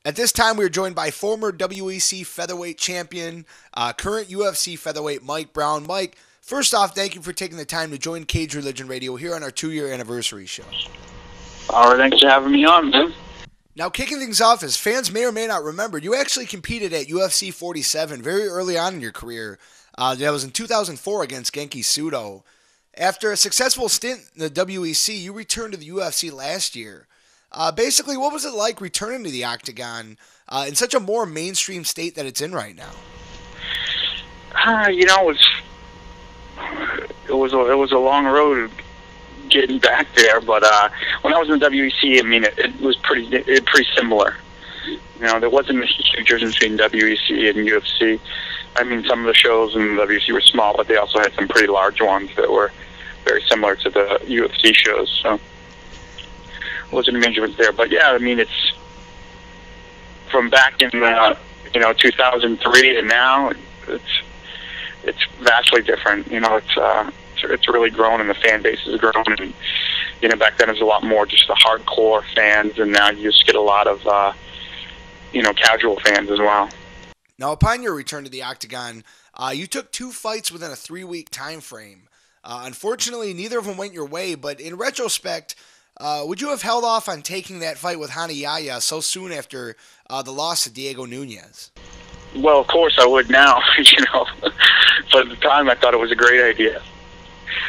At this time, we are joined by former WEC Featherweight champion, current UFC Featherweight Mike Brown. Mike, first off, thank you for taking the time to join Cage Religion Radio here on our 2-year anniversary show. All right, thanks for having me on, man. Now, kicking things off, as fans may or may not remember, you actually competed at UFC 47 very early on in your career. That was in 2004 against Genki Sudo. After a successful stint in the WEC, you returned to the UFC last year. Basically, what was it like returning to the Octagon in such a more mainstream state that it's in right now? It was a long road getting back there, but when I was in the WEC, I mean, it was pretty similar. You know, there wasn't a huge difference between WEC and UFC. I mean, some of the shows in the WEC were small, but they also had some pretty large ones that were very similar to the UFC shows. So wasn't a major difference there. But yeah, I mean, it's from back in 2003 to now, it's vastly different. You know, it's really grown, and the fan base has grown. And you know, back then it was a lot more just the hardcore fans, and now you just get a lot of casual fans as well. Now, upon your return to the Octagon, you took 2 fights within a 3-week time frame. Unfortunately, neither of them went your way, but in retrospect, would you have held off on taking that fight with Hani Yahya so soon after the loss to Diego Nunes? Well, of course I would now, but at the time I thought it was a great idea.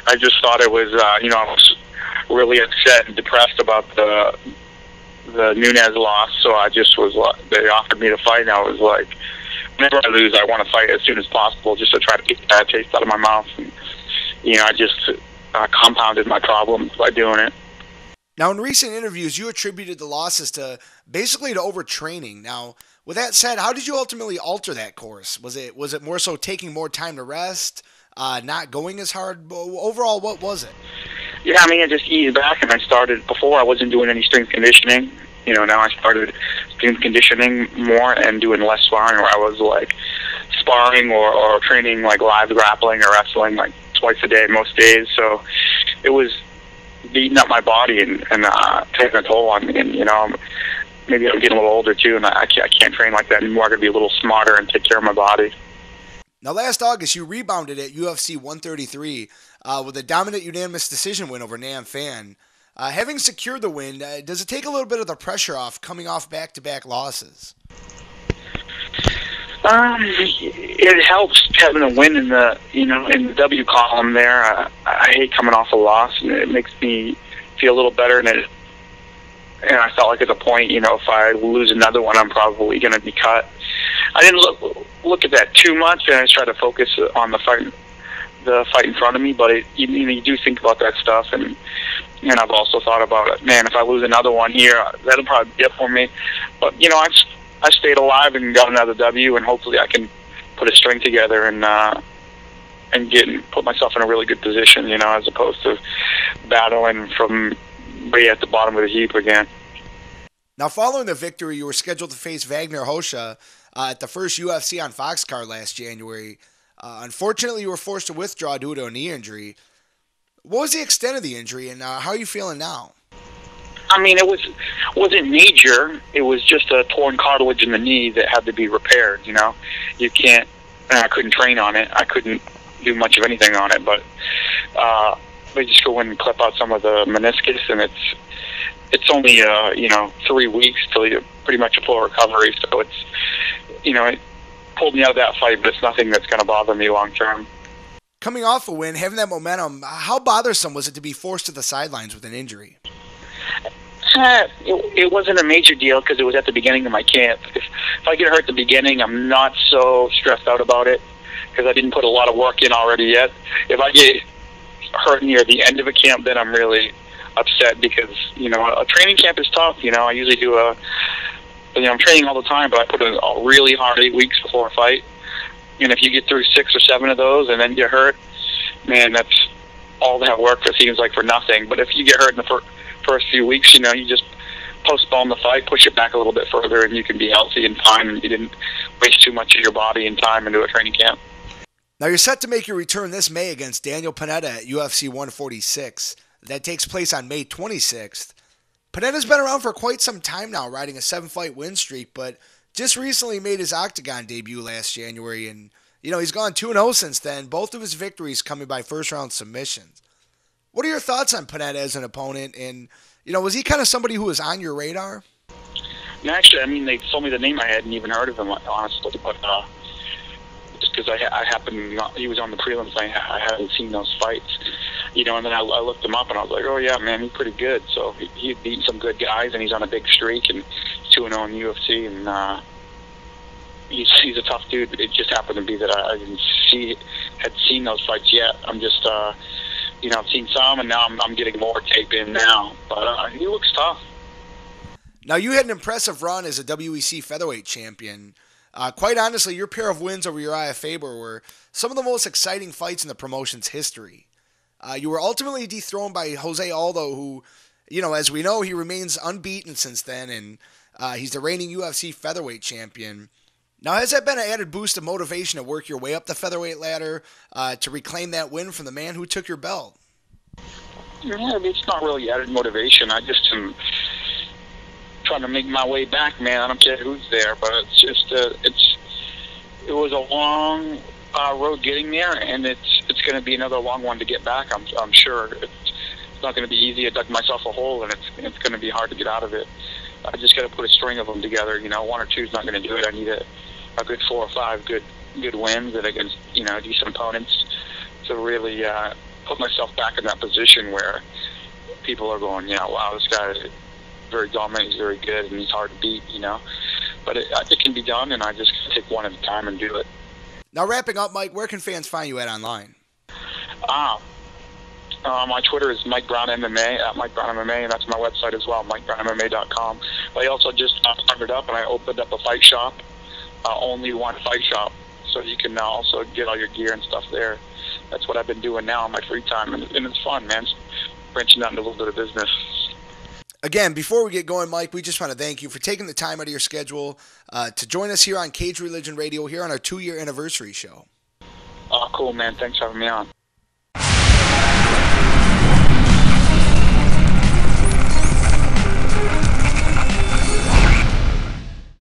I just thought it was, I was really upset and depressed about the Nunes loss, so I just was like, they offered me to fight, and I was like, whenever I lose, I want to fight as soon as possible just to try to get that taste out of my mouth. And, I just compounded my problems by doing it. Now, in recent interviews, you attributed the losses to basically to overtraining. Now, with that said, how did you ultimately alter that course? Was it more so taking more time to rest, not going as hard? Overall, what was it? Yeah, I mean, I just eased back, and I started, before I wasn't doing any strength conditioning. Now I started strength conditioning more and doing less sparring, where I was like sparring or training like live grappling or wrestling like twice a day most days. So it was beating up my body and taking a toll on me. And maybe I'm getting a little older too, and I can't train like that anymore. I gotta be a little smarter and take care of my body. Now, last August, you rebounded at UFC 133 with a dominant unanimous decision win over Nam Phan. Having secured the win, does it take a little bit of the pressure off coming off back-to-back losses? It helps having a win in the in the W column there. I hate coming off a loss, and it makes me feel a little better. And I felt like at the point, if I lose another one, I'm probably going to be cut. I didn't look at that too much, and I just tried to focus on the fight in front of me. But you do think about that stuff, and I've also thought about it. Man, if I lose another one here, that'll probably be it for me. But I stayed alive and got another W, and hopefully I can put a string together and put myself in a really good position, as opposed to battling from way at the bottom of the heap again. Now, following the victory, you were scheduled to face Wagner Hosha at the first UFC on Fox card last January. Unfortunately, you were forced to withdraw due to a knee injury. What was the extent of the injury, and how are you feeling now? I mean, it wasn't major. It was just a torn cartilage in the knee that had to be repaired. You can't. I couldn't train on it. I couldn't do much of anything on it. But they just go in and clip out some of the meniscus, and it's only 3 weeks till you're pretty much a full recovery. So it's it pulled me out of that fight, but it's nothing that's going to bother me long term. Coming off a win, having that momentum, how bothersome was it to be forced to the sidelines with an injury? It wasn't a major deal because it was at the beginning of my camp. If I get hurt at the beginning, I'm not so stressed out about it because I didn't put a lot of work in already yet. If I get hurt near the end of a camp, then I'm really upset because, a training camp is tough. I usually do I'm training all the time, but I put in a really hard 8 weeks before a fight. And if you get through 6 or 7 of those and then get hurt, man, that's all that work that seems like for nothing. But if you get hurt in the first few weeks, you just postpone the fight, push it back a little bit further, and you can be healthy in time, and you didn't waste too much of your body and time into a training camp. Now, you're set to make your return this May against Daniel Pineda at UFC 146. That takes place on May 26th. Pineda's been around for quite some time now, riding a 7-fight win streak, but just recently made his Octagon debut last January, and he's gone 2-0 since then, both of his victories coming by first-round submissions. What are your thoughts on Pineda as an opponent, and, was he kind of somebody who was on your radar? And actually, I mean, they told me the name, I hadn't even heard of him, honestly, but just because I happened, he was on the prelims, I hadn't seen those fights, and then I looked him up, and I was like, oh, yeah, man, he's pretty good. So he had beaten some good guys, and he's on a big streak, and 2-0 in the UFC, and he's a tough dude. It just happened to be that I didn't had seen those fights yet. I'm just, I've seen some, and now I'm getting more tape in now. But he looks tough. Now, you had an impressive run as a WEC Featherweight champion. Quite honestly, your pair of wins over Uriah Faber were some of the most exciting fights in the promotion's history. You were ultimately dethroned by Jose Aldo, who, as we know, he remains unbeaten since then, and he's the reigning UFC Featherweight champion. Now, has that been an added boost of motivation to work your way up the featherweight ladder to reclaim that win from the man who took your belt? Yeah, I mean, it's not really added motivation. I just am trying to make my way back, man. I don't care who's there, but it's just it was a long road getting there, and it's going to be another long one to get back. I'm sure it's not going to be easy. I dug myself a hole, and it's going to be hard to get out of it. I just got to put a string of them together. One or two is not going to do it. I need a good 4 or 5 good wins and against decent opponents to really put myself back in that position where people are going, wow, this guy is very dominant, he's very good, and he's hard to beat, But it can be done, and I just take one at a time and do it. Now, wrapping up, Mike, where can fans find you at online? My Twitter is Mike Brown MMA, at Mike Brown MMA, and that's my website as well, MikeBrownMMA.com. But I also just started up, and I opened up a fight shop, only one fight shop, so you can also get all your gear and stuff there. That's what I've been doing now in my free time, and it's fun, man. It's branching out into a little bit of business. Again, before we get going, Mike, we just want to thank you for taking the time out of your schedule to join us here on Cage Religion Radio here on our 2-year anniversary show. Cool, man. Thanks for having me on.